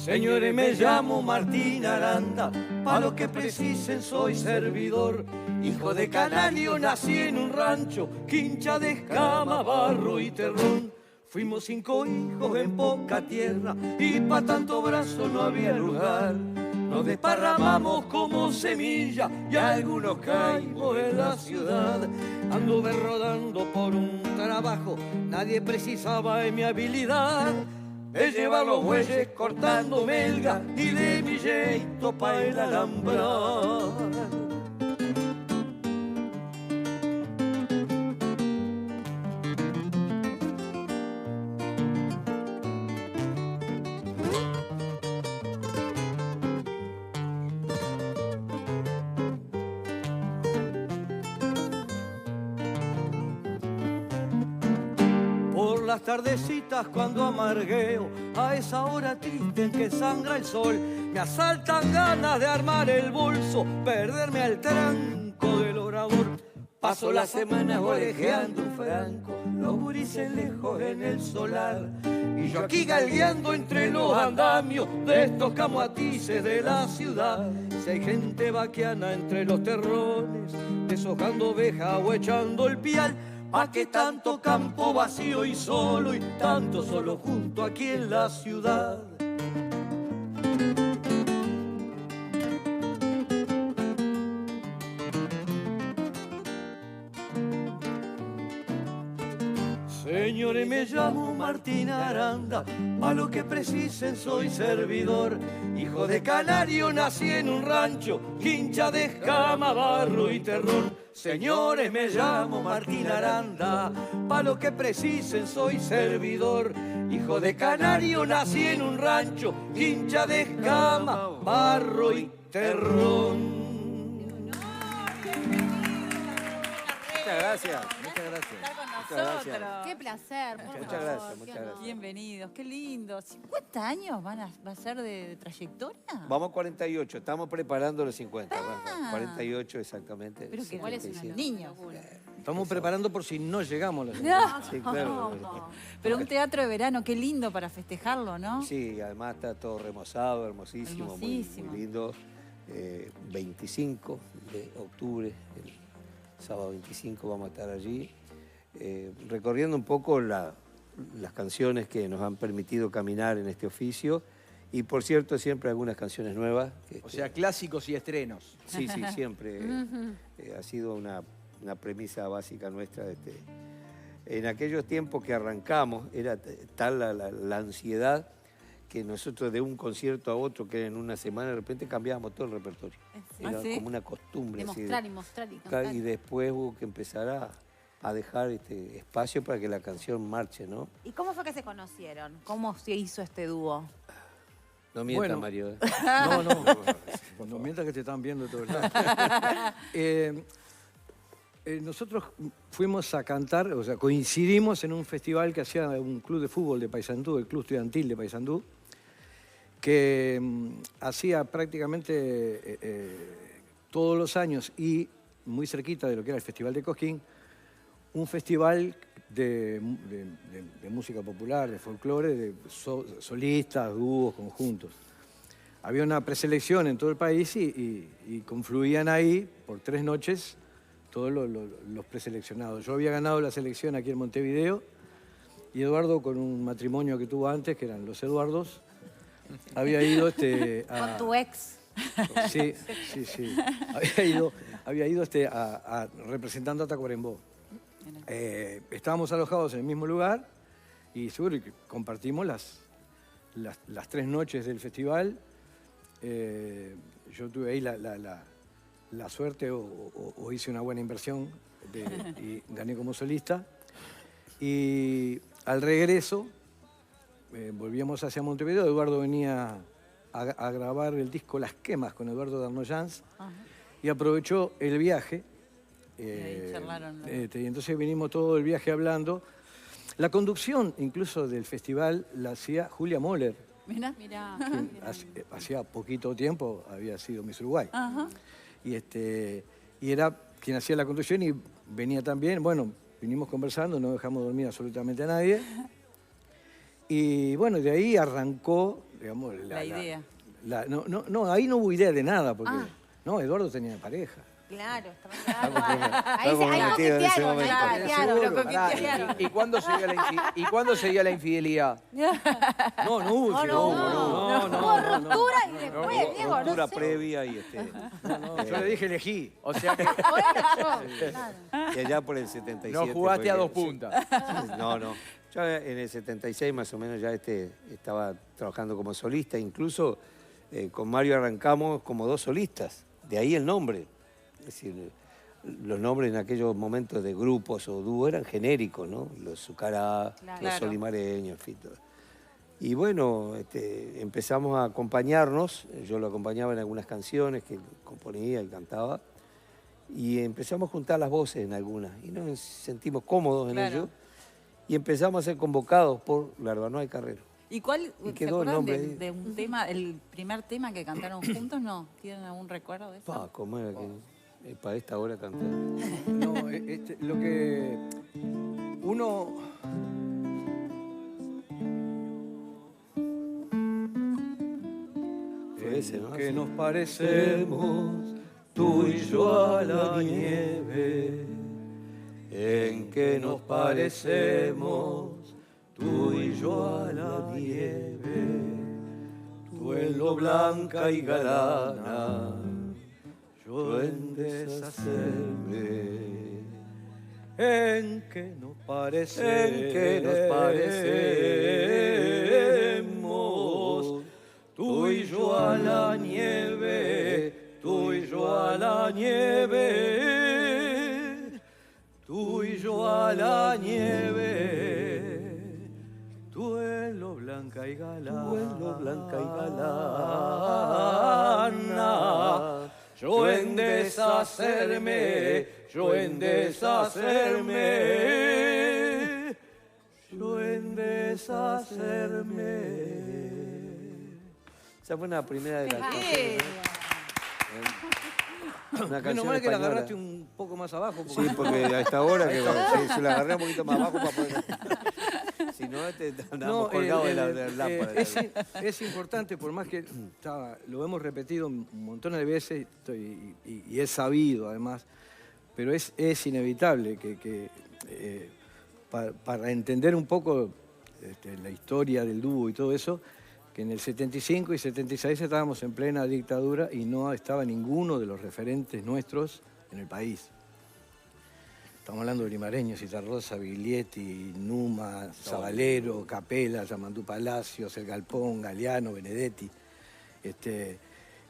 Señores, me llamo Martín Aranda, pa' lo que precisen soy servidor. Hijo de canario, nací en un rancho, quincha de escama, barro y terrón. Fuimos 5 hijos en poca tierra y pa' tanto brazo no había lugar. Nos desparramamos como semilla y algunos caímos en la ciudad. Anduve rodando por un trabajo, nadie precisaba de mi habilidad. De llevar los bueyes cortando melga y de mi jeito pa' el alambrar. Las tardecitas cuando amargueo, a esa hora triste en que sangra el sol, me asaltan ganas de armar el bolso, perderme al tranco del orador. Paso las semanas orejeando un franco, los gurises lejos en el solar, y yo aquí galgueando entre los andamios de estos camuatices de la ciudad. Si hay gente vaquiana entre los terrones, deshojando oveja o echando el pial, ¿pa' qué tanto campo vacío y solo, y tanto solo junto aquí en la ciudad? Señores, me llamo Martín Aranda, a lo que precisen soy servidor. Hijo de canario, nací en un rancho, quincha de escama, barro y terrón. Señores, me llamo Martín Aranda, pa' lo que precisen soy servidor. Hijo de canario, nací en un rancho, quincha de escama, barro y terrón. Muchas gracias, muchas gracias. Estar con Muchas nosotros. gracias. Qué placer. Por Muchas favor, gracias, qué muchas honor. gracias. Bienvenidos, qué lindo. ¿50 años va a ser de trayectoria? Vamos a 48, estamos preparando los 50. Bueno, 48 exactamente. Pero que igual es 55. un niño. Estamos preparando por si no llegamos a los No. Sí, claro. Pero un teatro de verano, qué lindo para festejarlo, ¿no? Sí, además está todo remozado, hermosísimo, muy Hermosísimo. lindo. 25 de octubre, el sábado 25 vamos a estar allí, recorriendo un poco las canciones que nos han permitido caminar en este oficio. Y por cierto, siempre algunas canciones nuevas. O sea, clásicos y estrenos. Sí, sí, siempre. Ha sido una premisa básica nuestra. En aquellos tiempos que arrancamos, era tal la ansiedad que nosotros de un concierto a otro, que en una semana, de repente cambiábamos todo el repertorio. Era como una costumbre. De así mostrar y mostrar y cantar. Y después hubo que empezar a dejar espacio para que la canción marche, ¿no? ¿Y cómo fue que se conocieron? ¿Cómo se hizo este dúo? No mientas, Bueno. Mario. No. Cuando mientras que te están viendo todo el lado. Nosotros fuimos a cantar, o sea, coincidimos en un festival que hacía un club de fútbol de Paysandú, el Club Estudiantil de Paysandú, que hacía prácticamente todos los años y muy cerquita de lo que era el Festival de Cosquín, un festival de música popular, de folclore, de solistas, dúos, conjuntos. Había una preselección en todo el país y confluían ahí por 3 noches todos los preseleccionados. Yo había ganado la selección aquí en Montevideo y Eduardo, con un matrimonio que tuvo antes, que eran los Eduardos, había ido Con tu ex. Sí. Había ido representando a Tacuarembó. Estábamos alojados en el mismo lugar y seguro que compartimos las 3 noches del festival. Yo tuve ahí la suerte o hice una buena inversión y gané como solista. Y al regreso volvíamos hacia Montevideo. Eduardo venía a grabar el disco Las Quemas con Eduardo Darnoyans y aprovechó el viaje. Y ahí charlaron. Y entonces vinimos todo el viaje hablando. La conducción incluso del festival la hacía Julia Moller, Mirá. que hacía poquito tiempo había sido Miss Uruguay. Ajá. Y era quien hacía la conducción y venía también. Bueno, vinimos conversando, no dejamos dormir absolutamente a nadie. Y bueno, de ahí arrancó, digamos, La idea. No, ahí no hubo idea de nada, porque no, Eduardo tenía pareja. Claro, estaba Estaba comprometido en ese momento. coquetearon. ¿Y cuándo se dio la infidelidad? No hubo. Hubo ruptura y después, Diego, no Ruptura sé. previa y Yo le dije elegí. O sea que O era yo, claro. y allá por el 77. no jugaste a fue dos que- puntas. No. Yo en el 76 más o menos ya estaba trabajando como solista. Incluso con Mario arrancamos como 2 solistas. De ahí el nombre. Es decir, los nombres en aquellos momentos de grupos o dúo eran genéricos, ¿no? Los Zucará, los Claro. Solimareños, en fin. Todo. Y bueno, empezamos a acompañarnos. Yo lo acompañaba en algunas canciones que componía y cantaba. Y empezamos a juntar las voces en algunas. Y nos sentimos cómodos en Claro. ello. Y empezamos a ser convocados por Larvanoa y Carrero. ¿Y cuál, Y se quedó el acuerdan nombre de, ahí. de un tema, el primer tema que cantaron juntos? ¿No? ¿Tienen algún recuerdo de eso? Pa, ¿cómo era que para esta hora cantar? No, lo que uno... Fue ese, ¿no? Que nos parecemos tú y yo a la nieve, en que nos parecemos tú y yo a la nieve, tú en lo blanca y galana, yo en deshacerme, en que nos parecemos, tú y yo a la nieve, tú y yo a la nieve, tú y yo a la nieve, tú en lo blanca y galana, yo en deshacerme, yo en deshacerme, yo en deshacerme. Esa fue una primera de las canciones, ¿no? Una Menos canción mal que la española. agarraste un poco más abajo. Sí, porque a esta hora que se la agarré un poquito más abajo para poder... Si no, andábamos colgados de la lámpara. Es importante, por más que lo hemos repetido un montón de veces y es sabido además, pero es inevitable que para entender un poco la historia del dúo y todo eso, que en el 75 y 76 estábamos en plena dictadura y no estaba ninguno de los referentes nuestros en el país. Estamos hablando de limareños, Citarrosa, Biglietti, Numa, Zabalero, Capela, Yamandú Palacios, El Galpón, Galeano, Benedetti.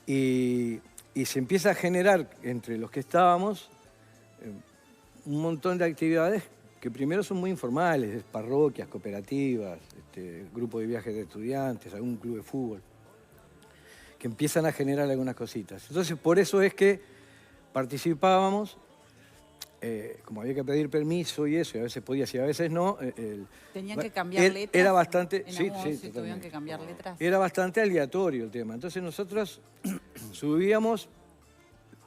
Y se empieza a generar entre los que estábamos un montón de actividades que primero son muy informales, parroquias, cooperativas, grupo de viajes de estudiantes, algún club de fútbol, que empiezan a generar algunas cositas. Entonces, por eso es que participábamos. Como había que pedir permiso y eso, y a veces podías y a veces no. ¿Tenían que cambiar letras? Era bastante. ¿En Sí, algún momento tuvieron totalmente. que cambiar letras? Era bastante aleatorio el tema. Entonces nosotros subíamos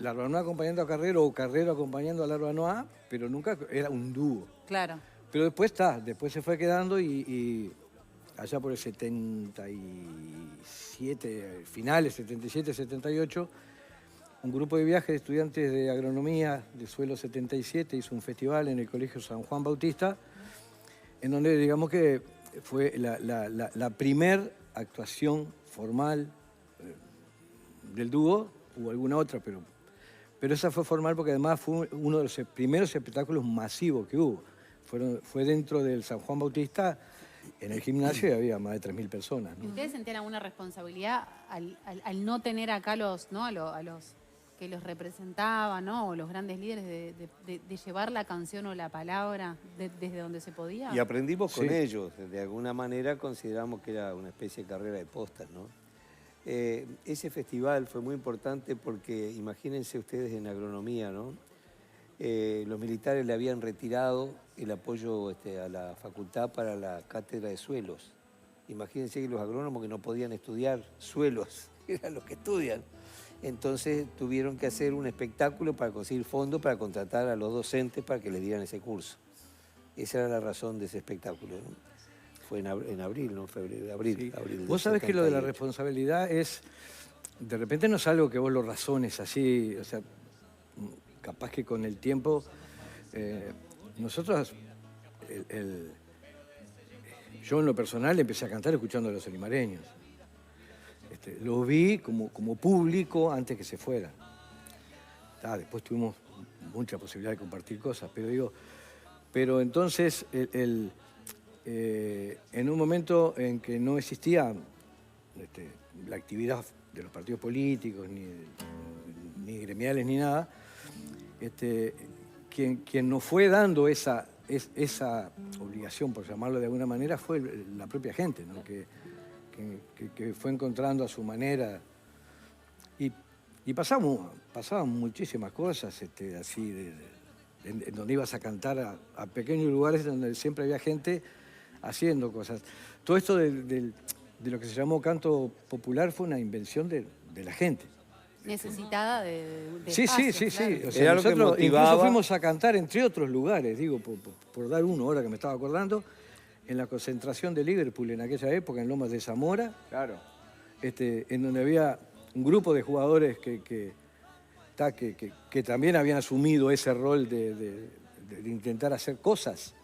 Larvanoa acompañando a Carrero o Carrero acompañando a Larvanoa, pero nunca era un dúo. Claro. Pero después después se fue quedando y allá por el 77, finales 77, 78. Un grupo de viajes de estudiantes de agronomía de suelo 77 hizo un festival en el Colegio San Juan Bautista, en donde digamos que fue la primer actuación formal del dúo, hubo alguna otra, pero esa fue formal porque además fue uno de los primeros espectáculos masivos que hubo. Fue dentro del San Juan Bautista, en el gimnasio, y había más de 3.000 personas, ¿no? ¿Ustedes sentían alguna responsabilidad al no tener acá a los que los representaban, ¿no? O los grandes líderes de llevar la canción o la palabra desde donde se podía? Y aprendimos con Sí. ellos. De alguna manera consideramos que era una especie de carrera de postas, ¿no? Ese festival fue muy importante porque, imagínense ustedes en agronomía, ¿no? Los militares le habían retirado el apoyo a la facultad para la cátedra de suelos. Imagínense que los agrónomos que no podían estudiar suelos, eran los que estudian. Entonces tuvieron que hacer un espectáculo para conseguir fondos para contratar a los docentes para que le dieran ese curso. Esa era la razón de ese espectáculo, ¿no? fue en abril, ¿no? Febrero, abril. Sí. Abril Vos del sabés que lo de la 78. responsabilidad es, de repente no es algo que vos lo razones así, o sea, capaz que con el tiempo, nosotros, yo en lo personal empecé a cantar escuchando a los olimareños. Lo vi como público antes que se fueran. Después tuvimos mucha posibilidad de compartir cosas, pero entonces en un momento en que no existía la actividad de los partidos políticos, ni gremiales, ni nada, quien nos fue dando esa obligación, por llamarlo de alguna manera, fue la propia gente, ¿no? que fue encontrando a su manera. Y pasaban muchísimas cosas, así, en donde ibas a cantar a pequeños lugares donde siempre había gente haciendo cosas. Todo esto de lo que se llamó canto popular fue una invención de la gente. Necesitada de Sí. espacios, claro. O sea, Era lo que nosotros motivaba. incluso fuimos a cantar entre otros lugares, por dar uno, ahora que me estaba acordando, en la concentración de Liverpool en aquella época, en Lomas de Zamora, Claro. en donde había un grupo de jugadores que también habían asumido ese rol de intentar hacer cosas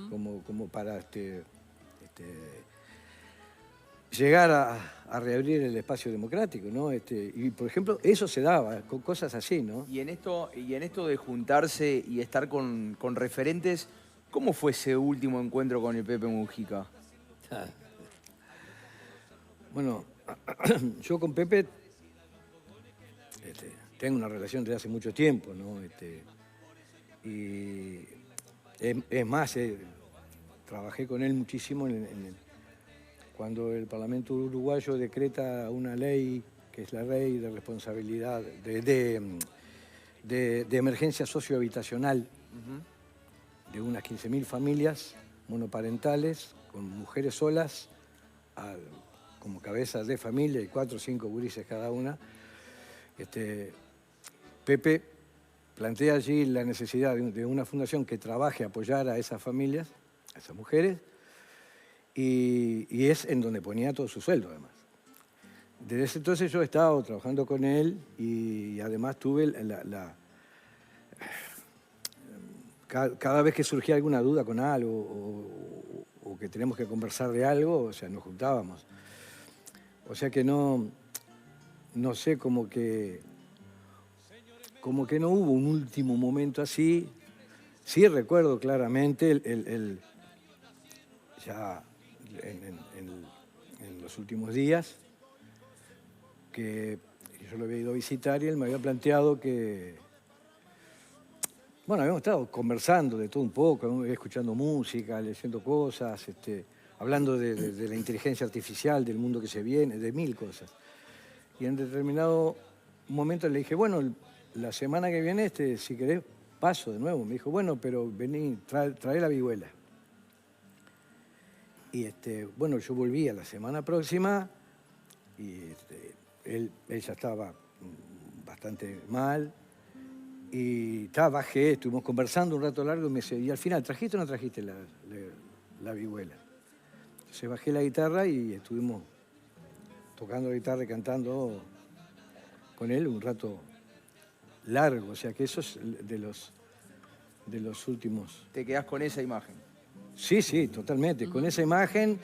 como para llegar a reabrir el espacio democrático, ¿no? Y por ejemplo, eso se daba con cosas así, ¿no? Y en esto de juntarse y estar con referentes, ¿cómo fue ese último encuentro con el Pepe Mujica? Bueno, yo con Pepe tengo una relación desde hace mucho tiempo, ¿no? Y es más, trabajé con él muchísimo cuando el Parlamento uruguayo decreta una ley, que es la ley de responsabilidad, de emergencia sociohabitacional, de unas 15.000 familias monoparentales, con mujeres solas, como cabezas de familia y 4 o 5 gurises cada una. Pepe plantea allí la necesidad de una fundación que trabaje a apoyar a esas familias, a esas mujeres, y es en donde ponía todo su sueldo, además. Desde ese entonces yo he estado trabajando con él y además tuve cada vez que surgía alguna duda con algo o que teníamos que conversar de algo, o sea, nos juntábamos. O sea que no sé, como que no hubo un último momento así. Sí recuerdo claramente ya en los últimos días que yo lo había ido a visitar y él me había planteado que, bueno, habíamos estado conversando de todo un poco, escuchando música, leyendo cosas, hablando de la inteligencia artificial, del mundo que se viene, de 1000 cosas. Y en determinado momento le dije, bueno, la semana que viene, si querés, paso de nuevo. Me dijo, bueno, pero vení, trae la vihuela. Y bueno, yo volví a la semana próxima y él ya estaba bastante mal. Y bajé, estuvimos conversando un rato largo y me dice, ¿y al final trajiste o no trajiste la vihuela? Entonces bajé la guitarra y estuvimos tocando la guitarra y cantando con él un rato largo. O sea que eso es de los últimos. Te quedás con esa imagen. Sí, totalmente. Con esa imagen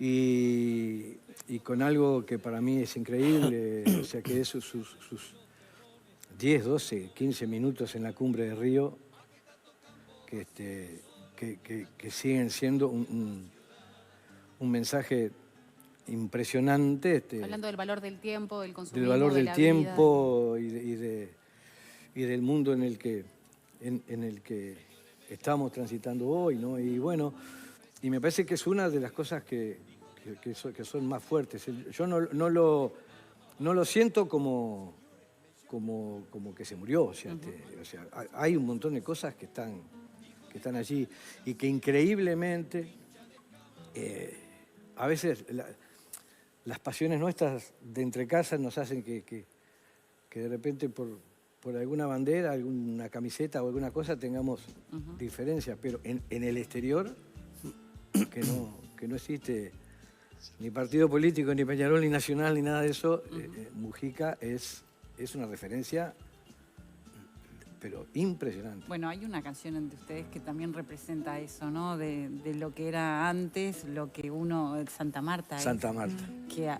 y con algo que para mí es increíble, o sea que esos sus 10, 12, 15 minutos en la cumbre de Río, que siguen siendo un mensaje impresionante. Hablando del valor del tiempo, del consumo. Del valor del tiempo y del mundo en el que estamos transitando hoy, ¿no? Y bueno, y me parece que es una de las cosas que son más fuertes. Yo no lo siento como que se murió. O sea, hay un montón de cosas que están allí y que increíblemente a veces las pasiones nuestras de entre casas nos hacen que de repente por alguna bandera, alguna camiseta o alguna cosa tengamos diferencias, pero en el exterior que aunque no existe ni partido político, ni Peñarol, ni Nacional, ni nada de eso, Mujica es una referencia, pero impresionante. Bueno, hay una canción de ustedes que también representa eso, ¿no? De lo que era antes, lo que Santa Marta es. Santa Marta.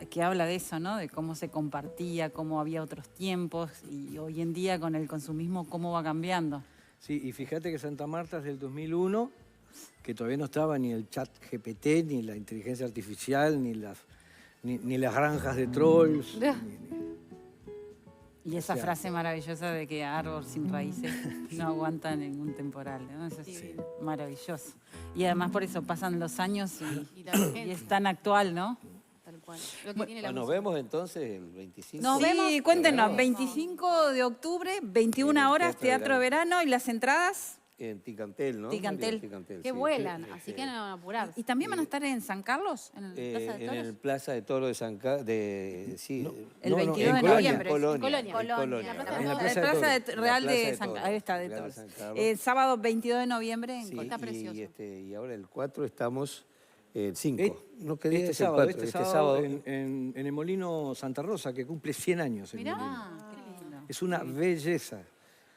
Que habla de eso, ¿no? De cómo se compartía, cómo había otros tiempos y hoy en día con el consumismo cómo va cambiando. Sí, y fíjate que Santa Marta es del 2001, que todavía no estaba ni el chat GPT, ni la inteligencia artificial, ni las granjas de trolls. Y esa frase maravillosa de que árbol sin raíces no aguanta ningún temporal, ¿no? Eso es maravilloso. Y además por eso pasan los años y es tan actual, ¿no? Tal cual. Lo que tiene la Nos música. vemos entonces el 25. Nos vemos. Cuéntenos, 25 de octubre, 21 horas, Teatro Verano y las entradas. En Ticantel, ¿no? Ticantel. Que sí. vuelan, así que no van a apurar. ¿Y también van a estar en San Carlos? ¿En el Plaza de En Toros? el Plaza de Toros de San Carlos, sí. El 22 de Colonia. noviembre. Colonia. En Colonia. En la El Plaza de Plaza Toros. Real La Plaza de de San Toros. Carlos. Ahí está, de Real de Toros. San Carlos. Sábado 22 de noviembre en Sí, Está precioso. y ahora el 4 estamos el 5. No, ¿qué día Este es el sábado, 4? este sábado en el Molino Santa Rosa, que cumple 100 años. El Mirá. molino. Qué lindo. Es una belleza.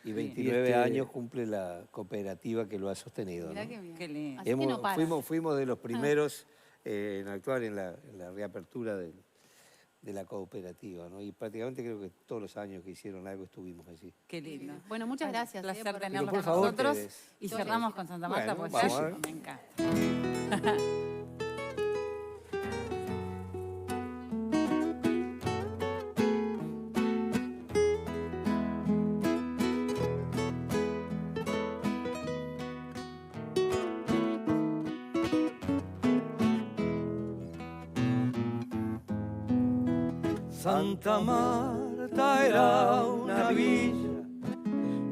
Y 29 Y años cumple la cooperativa que lo ha sostenido. Mirá ¿no? qué bien. Qué lindo. Así que no para. Fuimos de los primeros en actuar en la reapertura de la cooperativa, ¿no? Y prácticamente creo que todos los años que hicieron algo estuvimos allí. Qué lindo. Bueno, muchas gracias. Un placer por- tenerlos por con favor, nosotros. ustedes. Y cerramos con Santa Marta, Bueno, pues vamos a ver. me encanta. Santa Marta era una villa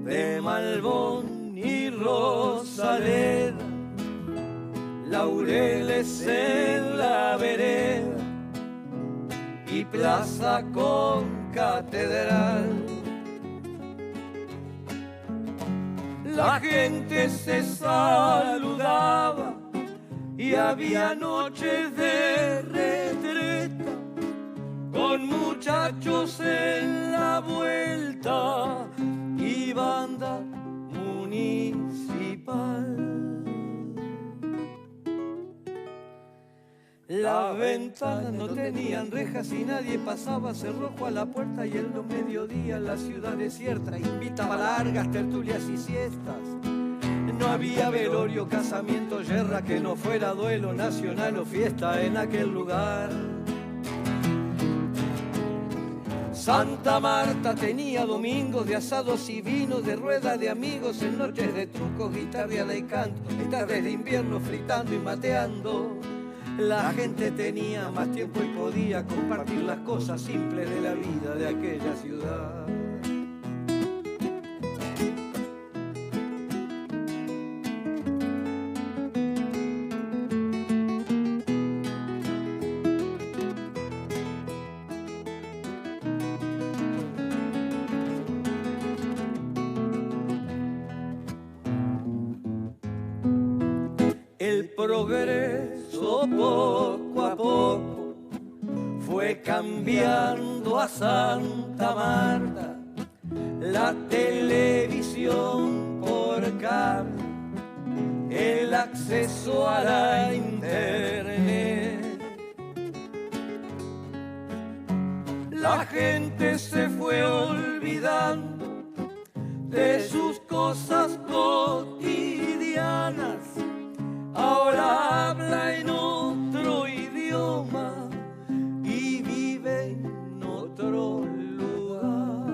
de Malbón y Rosaleda, laureles en la vereda y plaza con catedral. La gente se saludaba y había noches de retreta con muchachos en la vuelta y banda municipal. Las ventanas no tenían rejas y nadie pasaba cerrojo a la puerta, y en los mediodías la ciudad desierta invitaba largas tertulias y siestas. No había velorio, casamiento, yerra que no fuera duelo nacional o fiesta en aquel lugar. Santa Marta tenía domingos de asados y vinos, de rueda de amigos en noches de trucos y tardeada y canto, y tardes de invierno fritando y mateando. La gente tenía más tiempo y podía compartir las cosas simples de la vida de aquella ciudad. El progreso poco a poco fue cambiando a Santa Marta, la televisión por cable, el acceso a la internet. La gente se fue olvidando de sus cosas cotidianas. Ahora habla en otro idioma y vive en otro lugar.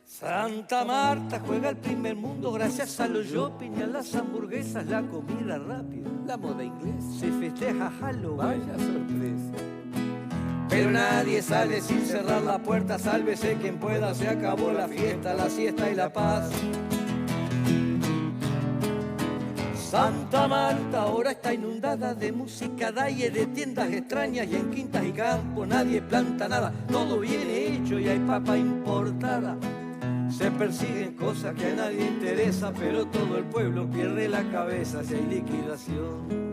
Santa Marta juega el primer mundo gracias a los shopping y a las hamburguesas, la comida rápida, La moda inglesa. se festeja Halloween. Vaya sorpresa. Pero nadie sale sin cerrar la puerta, sálvese quien pueda, se acabó la fiesta, la siesta y la paz. Santa Marta ahora está inundada de música dalle, de tiendas extrañas, y en quintas y campos nadie planta nada, todo viene hecho y hay papa importada. Se persiguen cosas que a nadie interesa, pero todo el pueblo pierde la cabeza si hay liquidación.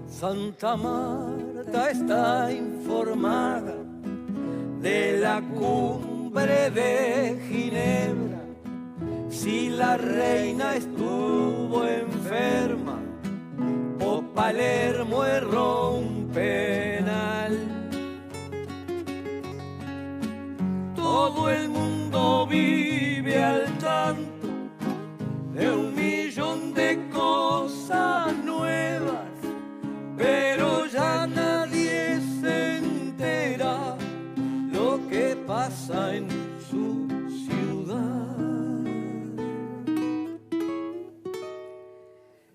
Santa Marta está informada de la cumbre de Ginebra. Si la reina estuvo enferma o Palermo erró un penal, todo el mundo vive al tanto de 1.000.000 de cosas nuevas, pero ya nadie se entera lo que pasa en su ciudad.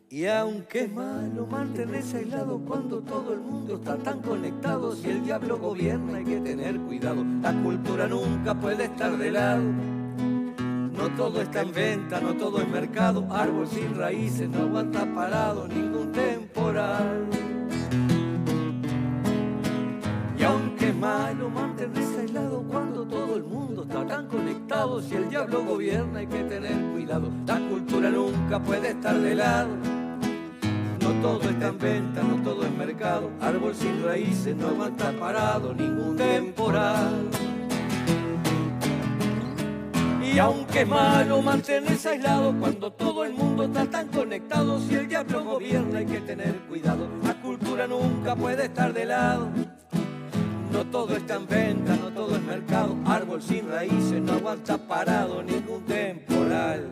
Y aunque es malo mantenerse aislado cuando todo el mundo está tan conectado, si el diablo gobierna hay que tener cuidado, la cultura nunca puede estar de lado. No todo está en venta, no todo es mercado, árbol sin raíces no aguanta parado ningún temporal. Y aunque es malo mantenerse aislado cuando todo el mundo está tan conectado, si el diablo gobierna hay que tener cuidado, la cultura nunca puede estar de lado. No todo está en venta, no todo es mercado, árbol sin raíces no aguanta parado ningún temporal. Y aunque es malo mantenerse aislado cuando todo el mundo está tan conectado, si el diablo gobierna hay que tener cuidado, la cultura nunca puede estar de lado. No todo está en venta, no todo es mercado, árbol sin raíces no aguanta parado ningún temporal.